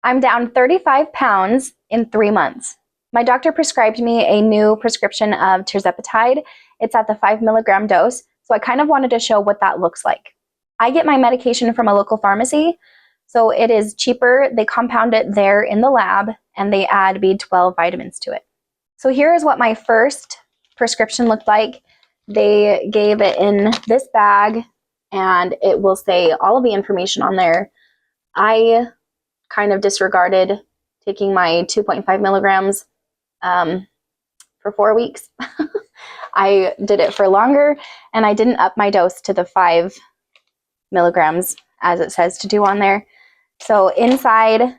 I'm down 35 pounds in 3 months. My doctor prescribed me a new prescription of Tirzepatide. It's at the 5 milligram dose, so I kind of wanted to show what that looks like. I get my medication from a local pharmacy, so it is cheaper. They compound it there in the lab, and they add B12 vitamins to it. So here is what my first prescription looked like. They gave it in this bag, and it will say all of the information on there. I kind of disregarded taking my 2.5 milligrams for 4 weeks. I did it for longer, and I didn't up my dose to the 5 milligrams as it says to do on there. So inside,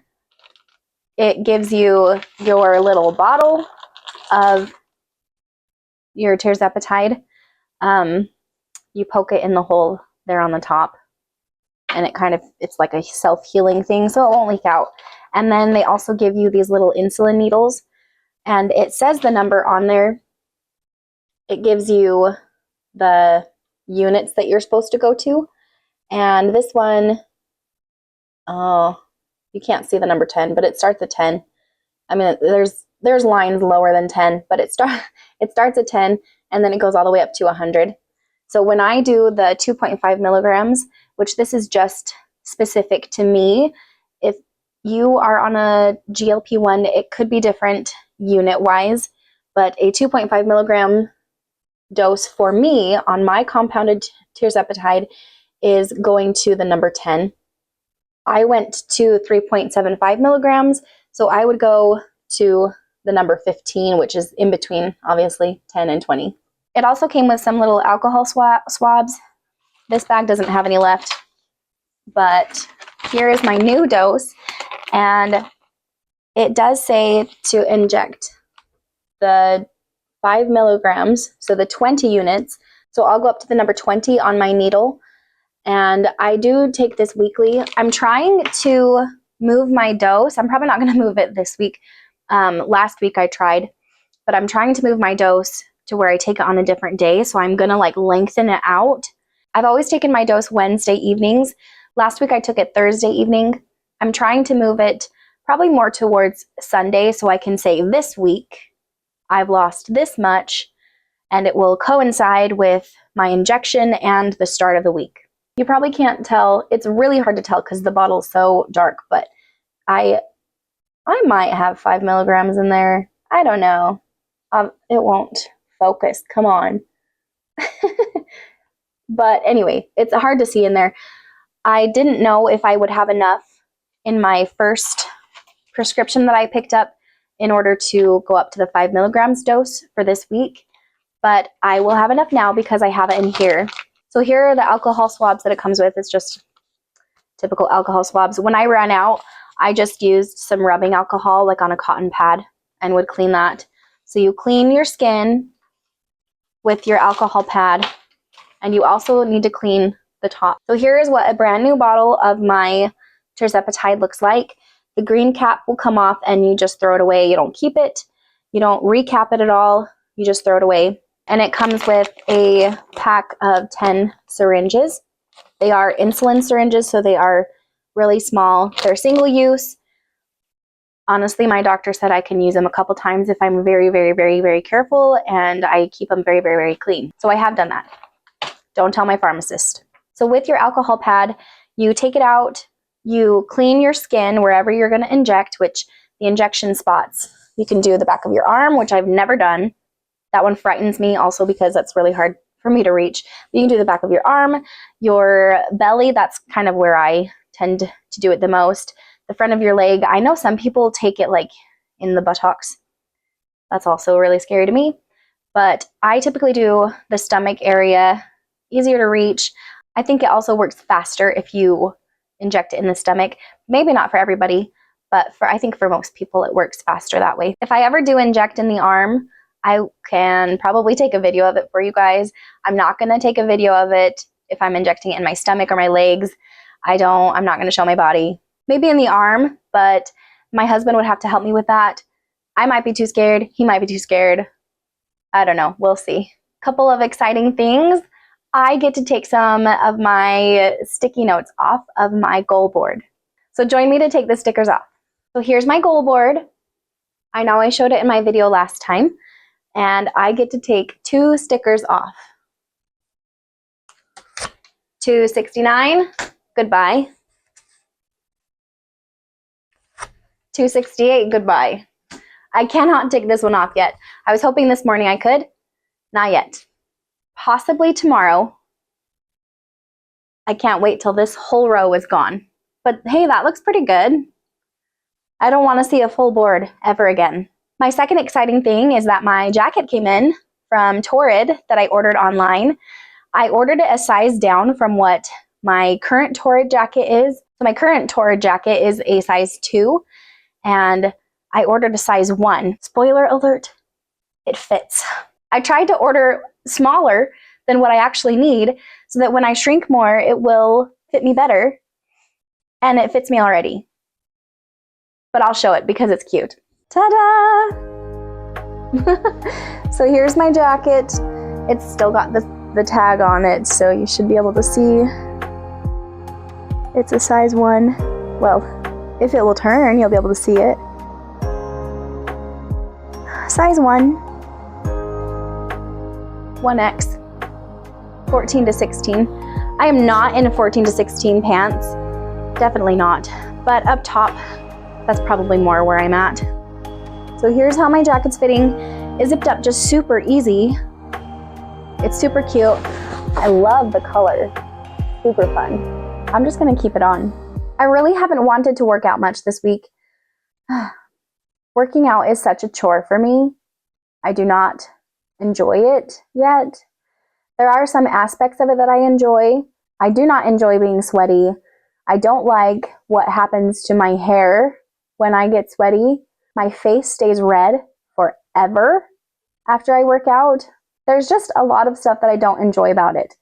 it gives you your little bottle of your Tirzepatide. You poke it in the hole there on the top, and it's like a self-healing thing, so it won't leak out. And then they also give you these little insulin needles, and it says the number on there. It gives you the units that you're supposed to go to, and this one, you can't see the number 10, but it starts at 10. I mean, there's lines lower than 10, but it starts at 10, and then it goes all the way up to 100. So when I do the 2.5 milligrams, which this is just specific to me, if you are on a GLP-1, it could be different unit-wise, but a 2.5 milligram dose for me on my compounded Tirzepatide is going to the number 10. I went to 3.75 milligrams, so I would go to the number 15, which is in between, obviously, 10 and 20. It also came with some little alcohol swabs. This bag doesn't have any left, but here is my new dose, and it does say to inject the 5 milligrams, so the 20 units. So I'll go up to the number 20 on my needle, and I do take this weekly. I'm trying to move my dose. I'm probably not going to move it this week. Last week I tried, but I'm trying to move my dose to where I take it on a different day, so I'm going to lengthen it out. I've always taken my dose Wednesday evenings. Last week I took it Thursday evening. I'm trying to move it probably more towards Sunday, so I can say this week I've lost this much, and it will coincide with my injection and the start of the week. You probably can't tell. It's really hard to tell because the bottle's so dark, but I might have 5 milligrams in there. I don't know. It won't focus. Come on. But anyway, it's hard to see in there. I didn't know if I would have enough in my first prescription that I picked up in order to go up to the 5 milligrams dose for this week, but I will have enough now because I have it in here. So here are the alcohol swabs that it comes with. It's just typical alcohol swabs. When I ran out, I just used some rubbing alcohol like on a cotton pad and would clean that. So you clean your skin with your alcohol pad, and you also need to clean the top. So here is what a brand new bottle of my Tirzepatide looks like. The green cap will come off and you just throw it away. You don't keep it. You don't recap it at all. You just throw it away. And it comes with a pack of 10 syringes. They are insulin syringes, so they are really small. They're single use. Honestly, my doctor said I can use them a couple times if I'm very, very, very, very careful, and I keep them very, very, very clean. So I have done that. Don't tell my pharmacist. So with your alcohol pad, you take it out, you clean your skin wherever you're going to inject, which the injection spots, you can do the back of your arm, which I've never done. That one frightens me also because that's really hard for me to reach. You can do the back of your arm, your belly, that's kind of where I tend to do it the most. The front of your leg, I know some people take it like in the buttocks. That's also really scary to me. But I typically do the stomach area, easier to reach. I think it also works faster if you inject it in the stomach. Maybe not for everybody, but I think for most people it works faster that way. If I ever do inject in the arm, I can probably take a video of it for you guys. I'm not going to take a video of it if I'm injecting it in my stomach or my legs. I'm not going to show my body. Maybe in the arm, but my husband would have to help me with that. I might be too scared. He might be too scared. I don't know. We'll see. Couple of exciting things. I get to take some of my sticky notes off of my goal board. So join me to take the stickers off. So here's my goal board. I know I showed it in my video last time, and I get to take 2 stickers off. 269, goodbye. 268, goodbye. I cannot take this one off yet. I was hoping this morning I could. Not yet. Possibly tomorrow. I can't wait till this whole row is gone. But hey, that looks pretty good. I don't want to see a full board ever again. My second exciting thing is that my jacket came in from Torrid that I ordered online. I ordered it a size down from what my current Torrid jacket is. So my current Torrid jacket is a size 2, and I ordered a size 1. Spoiler alert, it fits. I tried to order smaller than what I actually need so that when I shrink more, it will fit me better, and it fits me already. But I'll show it because it's cute. Ta-da! So here's my jacket. It's still got the tag on it, so you should be able to see. It's a size 1. Well, if it will turn, you'll be able to see it. Size 1. 1X. 14 to 16. I am not in a 14 to 16 pants. Definitely not. But up top, that's probably more where I'm at. So here's how my jacket's fitting. It's zipped up just super easy. It's super cute. I love the color. Super fun. I'm just gonna keep it on. I really haven't wanted to work out much this week. Working out is such a chore for me. I do not enjoy it yet. There are some aspects of it that I enjoy. I do not enjoy being sweaty. I don't like what happens to my hair when I get sweaty. My face stays red forever after I work out. There's just a lot of stuff that I don't enjoy about it.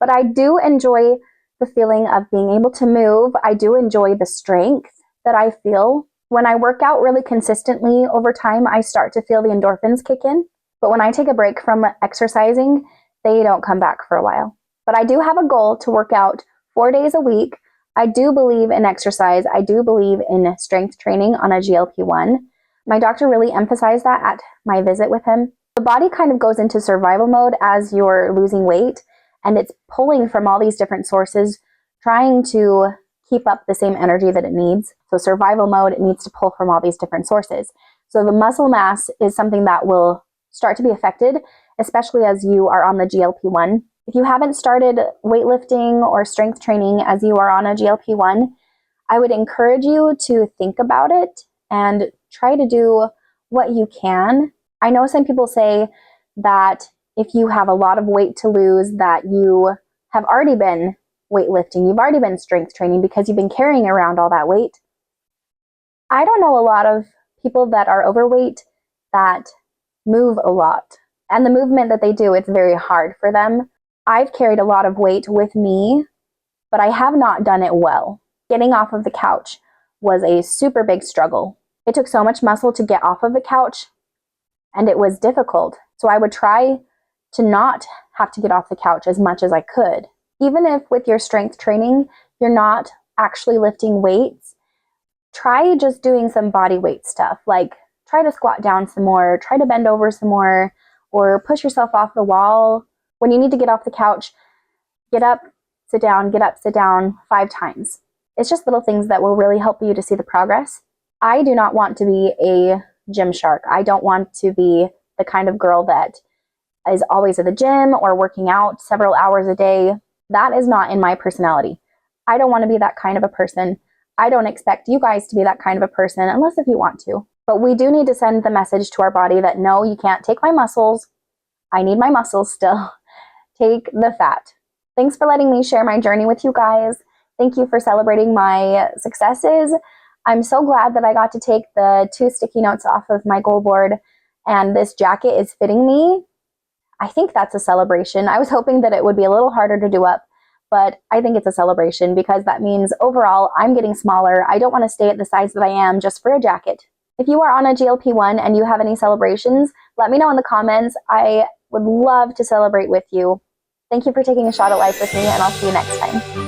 But I do enjoy the feeling of being able to move. I do enjoy the strength that I feel. When I work out really consistently over time, I start to feel the endorphins kick in. But when I take a break from exercising, they don't come back for a while. But I do have a goal to work out 4 days a week. I do believe in exercise. I do believe in strength training on a GLP-1. My doctor really emphasized that at my visit with him. The body kind of goes into survival mode as you're losing weight, and it's pulling from all these different sources, trying to keep up the same energy that it needs. So survival mode, it needs to pull from all these different sources. So the muscle mass is something that will start to be affected, especially as you are on the GLP-1. If you haven't started weightlifting or strength training as you are on a GLP-1, I would encourage you to think about it and try to do what you can. I know some people say that if you have a lot of weight to lose, that you have already been weightlifting, you've already been strength training because you've been carrying around all that weight. I don't know a lot of people that are overweight that move a lot. And the movement that they do, it's very hard for them. I've carried a lot of weight with me, but I have not done it well. Getting off of the couch was a super big struggle. It took so much muscle to get off of the couch, and it was difficult. So I would try to not have to get off the couch as much as I could. Even if with your strength training, you're not actually lifting weights, try just doing some body weight stuff, like try to squat down some more, try to bend over some more, or push yourself off the wall. When you need to get off the couch, get up, sit down, get up, sit down 5 times. It's just little things that will really help you to see the progress. I do not want to be a gym shark. I don't want to be the kind of girl that is always at the gym or working out several hours a day. That is not in my personality. I don't want to be that kind of a person. I don't expect you guys to be that kind of a person unless if you want to. But we do need to send the message to our body that no, you can't take my muscles. I need my muscles still. Take the fat. Thanks for letting me share my journey with you guys. Thank you for celebrating my successes. I'm so glad that I got to take the 2 sticky notes off of my goal board, and this jacket is fitting me. I think that's a celebration. I was hoping that it would be a little harder to do up, but I think it's a celebration because that means overall I'm getting smaller. I don't want to stay at the size that I am just for a jacket. If you are on a GLP-1 and you have any celebrations, let me know in the comments. I would love to celebrate with you. Thank you for taking a shot at life with me, and I'll see you next time.